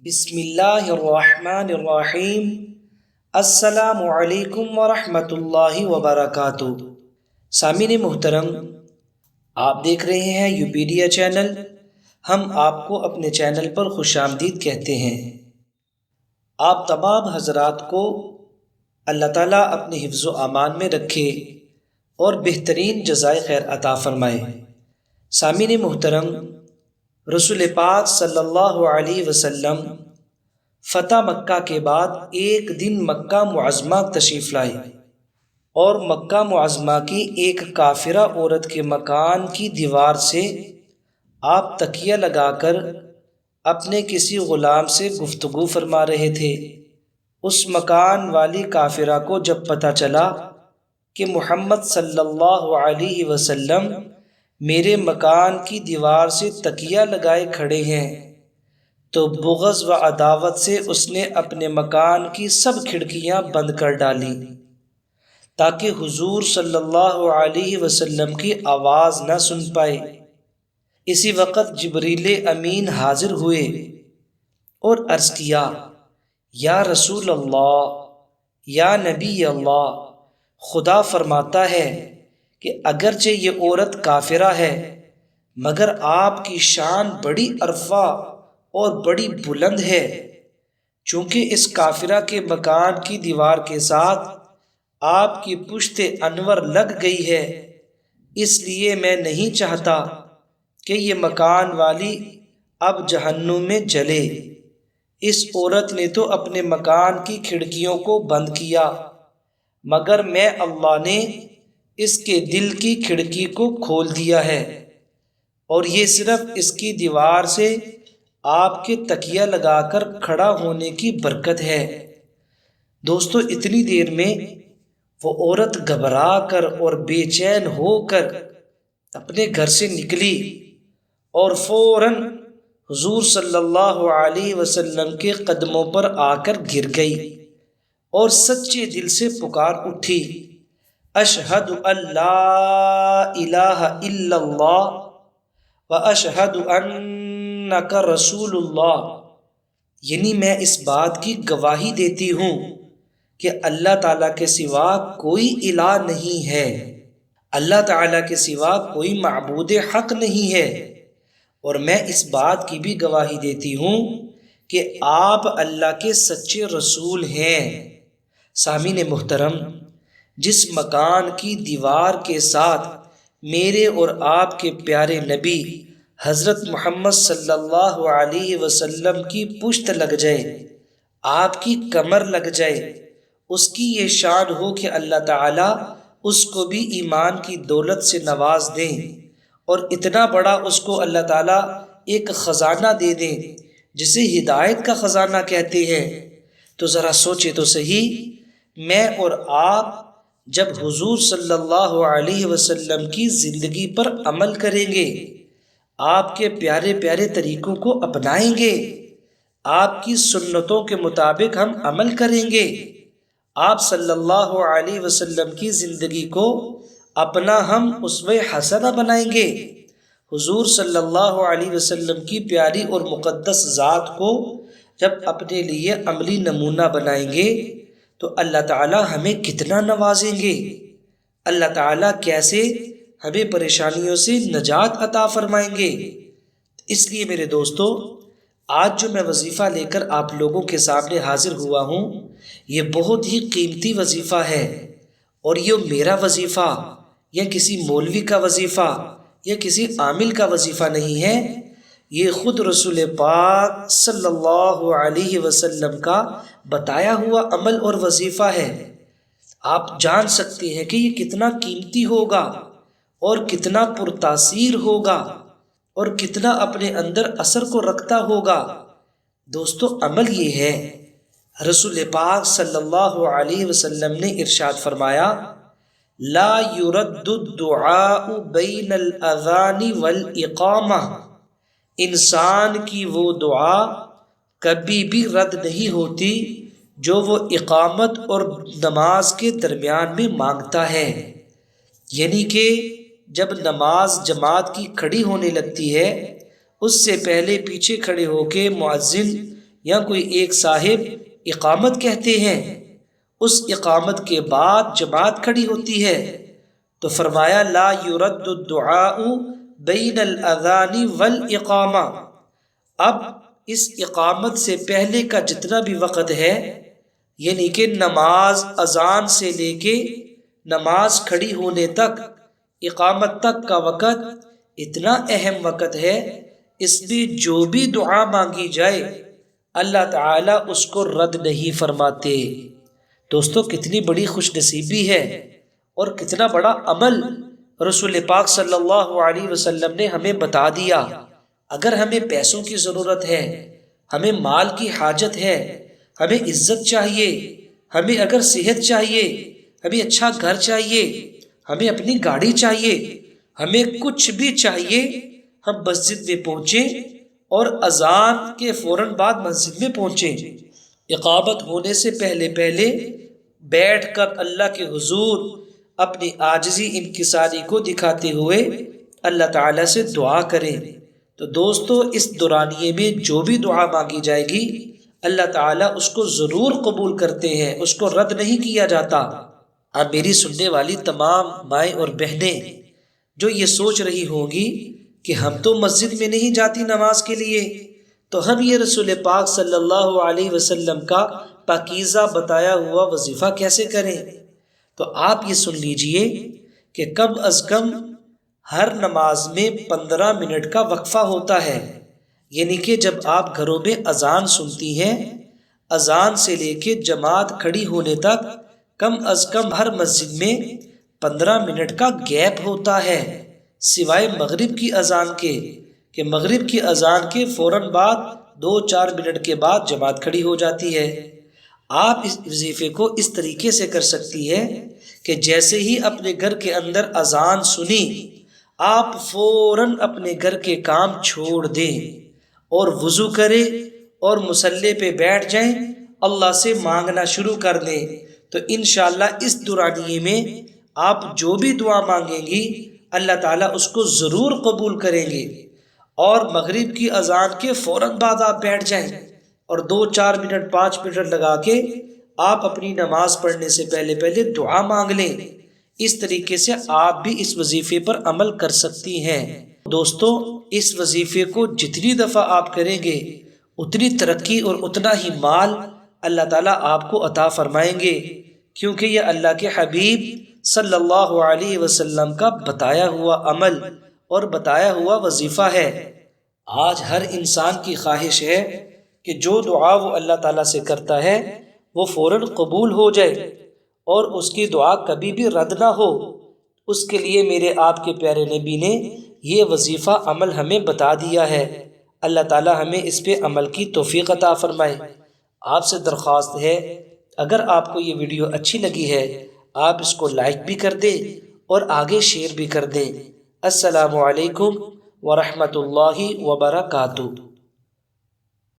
بسم اللہ الرحمن الرحیم۔ السلام علیکم ورحمۃ اللہ وبرکاتہ۔ سامعین محترم، آپ دیکھ رہے ہیں یوپیڈیا چینل۔ ہم آپ کو اپنے چینل پر خوش آمدید کہتے ہیں۔ آپ تمام حضرات کو اللہ تعالیٰ اپنے حفظ و امان میں رکھے اور بہترین جزائے خیر عطا فرمائے۔ سامعین محترم، رسول پاک صلی اللہ علیہ وسلم فتح مکہ کے بعد ایک دن مکہ معظمہ تشریف لائے اور مکہ معظمہ کی ایک کافرہ عورت کے مکان کی دیوار سے آپ تکیہ لگا کر اپنے کسی غلام سے گفتگو فرما رہے تھے۔ اس مکان والی کافرہ کو جب پتہ چلا کہ محمد صلی اللہ علیہ وسلم میرے مکان کی دیوار سے تکیہ لگائے کھڑے ہیں تو بغض و عداوت سے اس نے اپنے مکان کی سب کھڑکیاں بند کر ڈالی تاکہ حضور صلی اللہ علیہ وسلم کی آواز نہ سن پائے۔ اسی وقت جبریل امین حاضر ہوئے اور عرض کیا، یا رسول اللہ، یا نبی اللہ، خدا فرماتا ہے کہ اگرچہ یہ عورت کافرہ ہے مگر آپ کی شان بڑی عرفہ اور بڑی بلند ہے۔ چونکہ اس کافرہ کے مکان کی دیوار کے ساتھ آپ کی پشت انور لگ گئی ہے، اس لیے میں نہیں چاہتا کہ یہ مکان والی اب جہنم میں جلے۔ اس عورت نے تو اپنے مکان کی کھڑکیوں کو بند کیا مگر میں اللہ نے اس کے دل کی کھڑکی کو کھول دیا ہے، اور یہ صرف اس کی دیوار سے آپ کے تکیہ لگا کر کھڑا ہونے کی برکت ہے۔ دوستو، اتنی دیر میں وہ عورت گھبرا کر اور بے چین ہو کر اپنے گھر سے نکلی اور فوراً حضور صلی اللہ علیہ وسلم کے قدموں پر آ کر گر گئی اور سچے دل سے پکار اٹھی، اشہد ان لا الہ الا اللہ و اشہد انک رسول اللہ، یعنی میں اس بات کی گواہی دیتی ہوں کہ اللہ تعالیٰ کے سوا کوئی الہ نہیں ہے، اللہ تعالیٰ کے سوا کوئی معبود حق نہیں ہے، اور میں اس بات کی بھی گواہی دیتی ہوں کہ آپ اللہ کے سچے رسول ہیں۔ سامعین محترم، جس مکان کی دیوار کے ساتھ میرے اور آپ کے پیارے نبی حضرت محمد صلی اللہ علیہ وسلم کی پشت لگ جائے، آپ کی کمر لگ جائے، اس کی یہ شان ہو کہ اللہ تعالیٰ اس کو بھی ایمان کی دولت سے نواز دیں اور اتنا بڑا اس کو اللہ تعالیٰ ایک خزانہ دے دیں جسے ہدایت کا خزانہ کہتے ہیں، تو ذرا سوچے تو صحیح، میں اور آپ جب حضور صلی اللہ علیہ وسلم کی زندگی پر عمل کریں گے، آپ کے پیارے پیارے طریقوں کو اپنائیں گے، آپ کی سنتوں کے مطابق ہم عمل کریں گے، آپ صلی اللہ علیہ وسلم کی زندگی کو اپنا ہم اسوہ حسنہ بنائیں گے، حضور صلی اللہ علیہ وسلم کی پیاری اور مقدس ذات کو جب اپنے لیے عملی نمونہ بنائیں گے تو اللہ تعالیٰ ہمیں کتنا نوازیں گے، اللہ تعالیٰ کیسے ہمیں پریشانیوں سے نجات عطا فرمائیں گے۔ اس لیے میرے دوستو، آج جو میں وظیفہ لے کر آپ لوگوں کے سامنے حاضر ہوا ہوں، یہ بہت ہی قیمتی وظیفہ ہے، اور یہ میرا وظیفہ یا کسی مولوی کا وظیفہ یا کسی عامل کا وظیفہ نہیں ہے، یہ خود رسول پاک صلی اللہ علیہ وسلم کا بتایا ہوا عمل اور وظیفہ ہے۔ آپ جان سکتے ہیں کہ یہ کتنا قیمتی ہوگا اور کتنا پرتاثیر ہوگا اور کتنا اپنے اندر اثر کو رکھتا ہوگا۔ دوستو، عمل یہ ہے، رسول پاک صلی اللہ علیہ وسلم نے ارشاد فرمایا، لا يرد الدعاء بین الاذان والاقامہ، انسان کی وہ دعا کبھی بھی رد نہیں ہوتی جو وہ اقامت اور نماز کے درمیان میں مانگتا ہے، یعنی کہ جب نماز جماعت کی کھڑی ہونے لگتی ہے، اس سے پہلے پیچھے کھڑے ہو کے مؤذن یا کوئی ایک صاحب اقامت کہتے ہیں، اس اقامت کے بعد جماعت کھڑی ہوتی ہے، تو فرمایا لا یرد الدعاء بین الاذان والاقامہ، اب اس اقامت سے پہلے کا جتنا بھی وقت ہے، یعنی کہ نماز اذان سے لے کے نماز کھڑی ہونے تک، اقامت تک کا وقت اتنا اہم وقت ہے، اس میں جو بھی دعا مانگی جائے اللہ تعالیٰ اس کو رد نہیں فرماتے۔ دوستو کتنی بڑی خوش نصیبی ہے اور کتنا بڑا عمل رسول پاک صلی اللہ علیہ وسلم نے ہمیں بتا دیا۔ اگر ہمیں پیسوں کی ضرورت ہے، ہمیں مال کی حاجت ہے، ہمیں عزت چاہیے، ہمیں اگر صحت چاہیے، ہمیں اچھا گھر چاہیے، ہمیں اپنی گاڑی چاہیے، ہمیں کچھ بھی چاہیے، ہم مسجد میں پہنچیں اور اذان کے فوراً بعد مسجد میں پہنچیں، اقامت ہونے سے پہلے پہلے بیٹھ کر اللہ کے حضور اپنی عاجزی انکساری کو دکھاتے ہوئے اللہ تعالیٰ سے دعا کریں۔ تو دوستو اس دورانیے میں جو بھی دعا مانگی جائے گی اللہ تعالیٰ اس کو ضرور قبول کرتے ہیں، اس کو رد نہیں کیا جاتا۔ اب میری سننے والی تمام مائیں اور بہنیں جو یہ سوچ رہی ہوں گی کہ ہم تو مسجد میں نہیں جاتی نماز کے لیے، تو ہم یہ رسول پاک صلی اللہ علیہ وسلم کا پاکیزہ بتایا ہوا وظیفہ کیسے کریں؟ تو آپ یہ سن لیجئے کہ کم از کم ہر نماز میں 15 منٹ کا وقفہ ہوتا ہے، یعنی کہ جب آپ گھروں میں اذان سنتی ہیں، اذان سے لے کے جماعت کھڑی ہونے تک کم از کم ہر مسجد میں 15 منٹ کا گیپ ہوتا ہے، سوائے مغرب کی اذان کے، کہ مغرب کی اذان کے فوراً بعد 2-4 منٹ کے بعد جماعت کھڑی ہو جاتی ہے۔ آپ اس وظیفے کو اس طریقے سے کر سکتی ہے کہ جیسے ہی اپنے گھر کے اندر اذان سنی، آپ فوراً اپنے گھر کے کام چھوڑ دیں اور وضو کریں اور مصلی پہ بیٹھ جائیں، اللہ سے مانگنا شروع کر دیں، تو انشاءاللہ اس دورانیے میں آپ جو بھی دعا مانگیں گی اللہ تعالیٰ اس کو ضرور قبول کریں گے۔ اور مغرب کی اذان کے فوراً بعد آپ بیٹھ جائیں اور 2-4 منٹ 5 منٹ لگا کے آپ اپنی نماز پڑھنے سے پہلے پہلے دعا مانگ لیں۔ اس طریقے سے آپ بھی اس وظیفے پر عمل کر سکتی ہیں۔ دوستو اس وظیفے کو جتنی دفعہ آپ کریں گے اتنی ترقی اور اتنا ہی مال اللہ تعالیٰ آپ کو عطا فرمائیں گے، کیونکہ یہ اللہ کے حبیب صلی اللہ علیہ وسلم کا بتایا ہوا عمل اور بتایا ہوا وظیفہ ہے۔ آج ہر انسان کی خواہش ہے کہ جو دعا وہ اللہ تعالیٰ سے کرتا ہے وہ فوراً قبول ہو جائے اور اس کی دعا کبھی بھی رد نہ ہو۔ اس کے لیے میرے آپ کے پیارے نبی نے یہ وظیفہ عمل ہمیں بتا دیا ہے۔ اللہ تعالیٰ ہمیں اس پہ عمل کی توفیق عطا فرمائے۔ آپ سے درخواست ہے اگر آپ کو یہ ویڈیو اچھی لگی ہے آپ اس کو لائک بھی کر دیں اور آگے شیئر بھی کر دیں۔ السلام علیکم ورحمۃ اللہ وبرکاتہ۔